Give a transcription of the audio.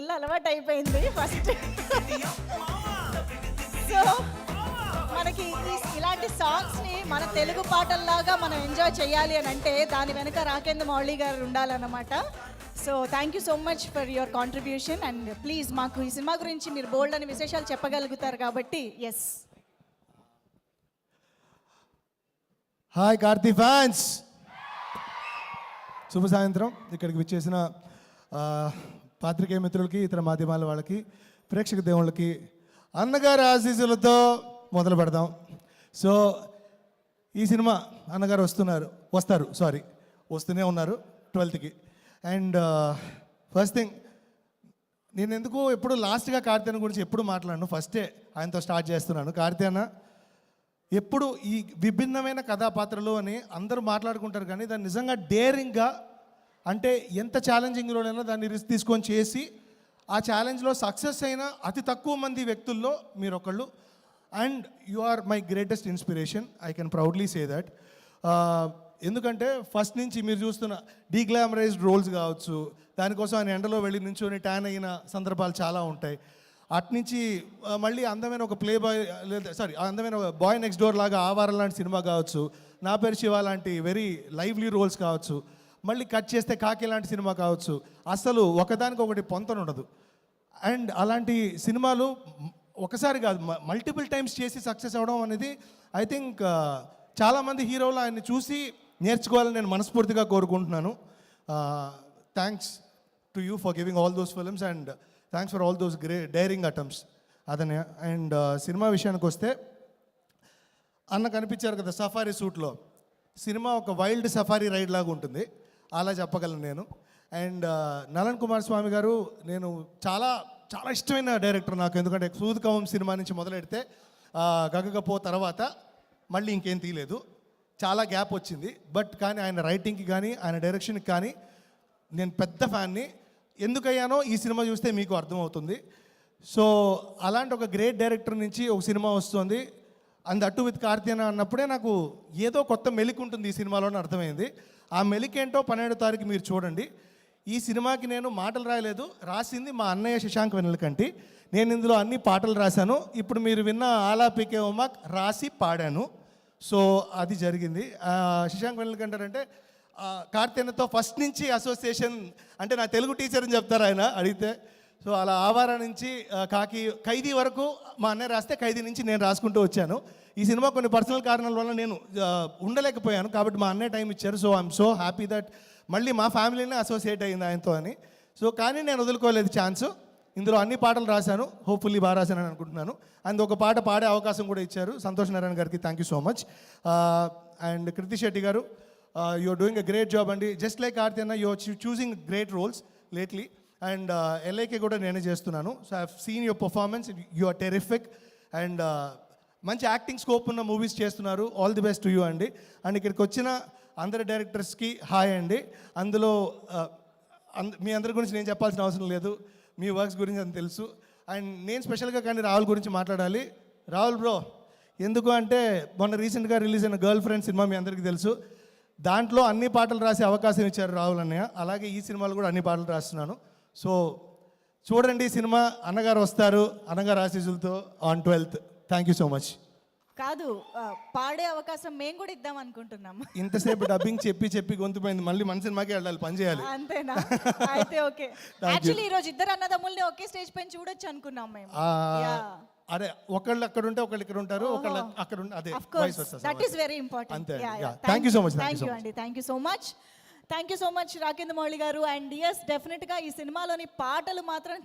Full అలవాటు అయిపోయింది first. So మనకి ఇలాంటి సాంగ్స్ని మన తెలుగు పాటల్లాగా మనం ఎంజాయ్ చేయాలి అని అంటే దాని వెనక రాకేంద్ర మౌళి గారు ఉండాలన్నమాట. So thank you so much for your contribution and please మాకు ఈ సినిమా గురించి మీరు బోల్డ్ అని విశేషాలు చెప్పగలుగుతారు కాబట్టి ఎస్. హాయ్ కార్తీ ఫ్యాన్స్, శుభ సాయంత్రం. ఇక్కడికి విచ్చేసిన పాత్రికేయ మిత్రులకి, ఇతర మాధ్యమాల వాళ్ళకి, ప్రేక్షక దేవుళ్ళకి అన్నగారి ఆశీస్సులతో మొదలు పెడదాం. సో ఈ సినిమా అన్నగారు వస్తూనే ఉన్నారు 12కి. అండ్ ఫస్ట్ థింగ్, నేను ఎందుకు ఎప్పుడు లాస్ట్గా కార్తీ అన్న గురించి ఎప్పుడు మాట్లాడను, ఫస్టే ఆయనతో స్టార్ట్ చేస్తున్నాను. కార్తీ అన్న ఎప్పుడు ఈ విభిన్నమైన కథాపాత్రలు అని అందరూ మాట్లాడుకుంటారు, కానీ దాన్ని నిజంగా డేరింగ్గా, అంటే ఎంత ఛాలెంజింగ్ రోలైనా దాన్ని రిస్క్ తీసుకొని చేసి ఆ ఛాలెంజ్లో సక్సెస్ అయిన అతి తక్కువ మంది వ్యక్తుల్లో మీరు ఒకళ్ళు. And you are my greatest inspiration, I can proudly say that. ఎందుకంటే ఫస్ట్ నుంచి మీరు చూస్తున్న డీగ్లామరైజ్డ్ రోల్స్ కావచ్చు, దానికోసం ఆయన ఎండలో వెళ్ళి నించొని ట్యాన్ అయిన సందర్భాలు చాలా ఉంటాయి. అట్నుంచి మళ్ళీ అందమైన ఒక ప్లే బాయ్ అందమైన బాయ్ నెక్స్ట్ డోర్ లాగా ఆవారం లాంటి సినిమా కావచ్చు, నా పేరు శివ లాంటి వెరీ లైవ్లీ రోల్స్ కావచ్చు, మళ్ళీ కట్ చేస్తే కాకి లాంటి సినిమా కావచ్చు, అసలు ఒకదానికి ఒకటి పొంతన ఉండదు. అండ్ అలాంటి సినిమాలు ఒకసారి కాదు మల్టిపుల్ టైమ్స్ చేసి సక్సెస్ అవ్వడం అనేది ఐ థింక్ చాలామంది హీరోలు ఆయన్ని చూసి నేర్చుకోవాలని నేను మనస్ఫూర్తిగా కోరుకుంటున్నాను. Thanks to you for giving all those films and thanks for all those daring attempts అదనే. అండ్ సినిమా విషయానికి వస్తే, అన్న కనిపించారు కదా సఫారీ సూట్లో, సినిమా ఒక వైల్డ్ సఫారీ రైడ్ లాగా ఉంటుంది, అలా చెప్పగలను నేను. అండ్ నలన్ కుమార్ స్వామి గారు నేను చాలా చాలా ఇష్టమైన డైరెక్టర్ నాకు. ఎందుకంటే సూదకవం సినిమా నుంచి మొదలెడితే గగగపో తర్వాత మళ్ళీ ఇంకేం తీయలేదు, చాలా గ్యాప్ వచ్చింది. బట్ కానీ ఆయన రైటింగ్కి కానీ ఆయన డైరెక్షన్కి కానీ నేను పెద్ద ఫ్యాన్ని. ఎందుకయ్యానో ఈ సినిమా చూస్తే మీకు అర్థమవుతుంది. సో అలాంటి ఒక గ్రేట్ డైరెక్టర్ నుంచి ఒక సినిమా వస్తుంది, అండ్ అటు విత్ కార్తీ అన్నప్పుడే నాకు ఏదో కొత్త మెలిక్ ఉంటుంది ఈ సినిమాలోనే అర్థమైంది. ఆ మెలిక్ ఏంటో 12వ తారీఖు మీరు చూడండి. ఈ సినిమాకి నేను మాటలు రాయలేదు, రాసింది మా అన్నయ్య శశాంక్ వెన్నెలకంటి. నేను ఇందులో అన్ని పాటలు రాశాను. ఇప్పుడు మీరు విన్న ఆలాపికే ఉమాక్ రాసి పాడాను. సో అది జరిగింది. శశాంక్ వెన్నెలకంటి అంటే కార్తీ అన్నతో ఫస్ట్ నుంచి అసోసియేషన్, అంటే నా తెలుగు టీచర్ అని చెప్తారు ఆయన అడిగితే. సో అలా ఆవారా నుంచి ఖైదీ వరకు మా అన్నయ్య రాస్తే, ఖైదీ నుంచి నేను రాసుకుంటూ వచ్చాను. ఈ సినిమా కొన్ని పర్సనల్ కారణాల వల్ల నేను ఉండలేకపోయాను, కాబట్టి మా అన్నయ్య టైం ఇచ్చారు. So I'm so happy that మళ్ళీ మా ఫ్యామిలీనే అసోసియేట్ అయింది ఆయనతో అని. సో కానీ నేను వదులుకోలేదు ఛాన్స్. ఇందులో అన్ని పాటలు రాశాను, హోప్ఫుల్లీ బాగా రాశానని అనుకుంటున్నాను. అండ్ ఒక పాట పాడే అవకాశం కూడా ఇచ్చారు సంతోష్ నారాయణ గారికి, thank you so much. And Kriti Shetty గారు, you are doing a great job అండి. జస్ట్ లైక్ కార్తీ అన్న, you are choosing great roles lately. And LIK కూడా నేనే చేస్తున్నాను. So I have seen your performance, you are terrific. And మంచి acting scope ఉన్న movies చేస్తున్నారు, all the best to you అండి. And ఇక్కడికి వచ్చిన అందరి డైరెక్టర్స్కి హాయ్ అండి. అందులో మీ అందరి గురించి నేను చెప్పాల్సిన అవసరం లేదు, మీ వర్క్స్ గురించి అని తెలుసు. అండ్ నేను స్పెషల్గా కానీ రాహుల్ గురించి మాట్లాడాలి. రాహుల్ బ్రో ఎందుకు అంటే, మొన్న రీసెంట్గా రిలీజ్ అయిన గర్ల్ ఫ్రెండ్ సినిమా మీ అందరికీ తెలుసు, దాంట్లో అన్ని పాటలు రాసే అవకాశం ఇచ్చారు రాహుల్ అన్నయ్య. అలాగే ఈ సినిమాలో కూడా అన్ని పాటలు రాస్తున్నాను. సో చూడండి ఈ సినిమా, అన్నగారు వస్తారు అన్నగారు ఆశీస్సులతో on 12th. Thank you so much. కాదు, పాడే అవకాశం మేము కూడా ఇద్దాం అనుకుంటున్నాము. ఇంతసేపు డబ్బింగ్ చెప్పి గొంతుపోయింది, మళ్ళీ మన సినిమాకే వెళ్ళాలి, పని చేయాలి. అంతేనా? అయితే ఓకే. యాక్చువల్లీ ఈ రోజు ఇద్దరు అన్నదమ్ముల్ని ఒకే స్టేజ్ పైన చూడొచ్చు అనుకున్నాం మేము. అదే ఒకళ్ళు అక్కడ ఉంటే ఒకళ్ళు ఇక్కడ ఉంటారు, ఒకళ్ళు అక్కడ ఉంటే అదే. That is very important. అంతే. Thank you so much. Thank you అండి, thank you so much. Thank you so much Rakendra Mouli గారు. అండ్ ఎస్, డెఫినెట్గా ఈ సినిమాలోని పాటలు మాత్రం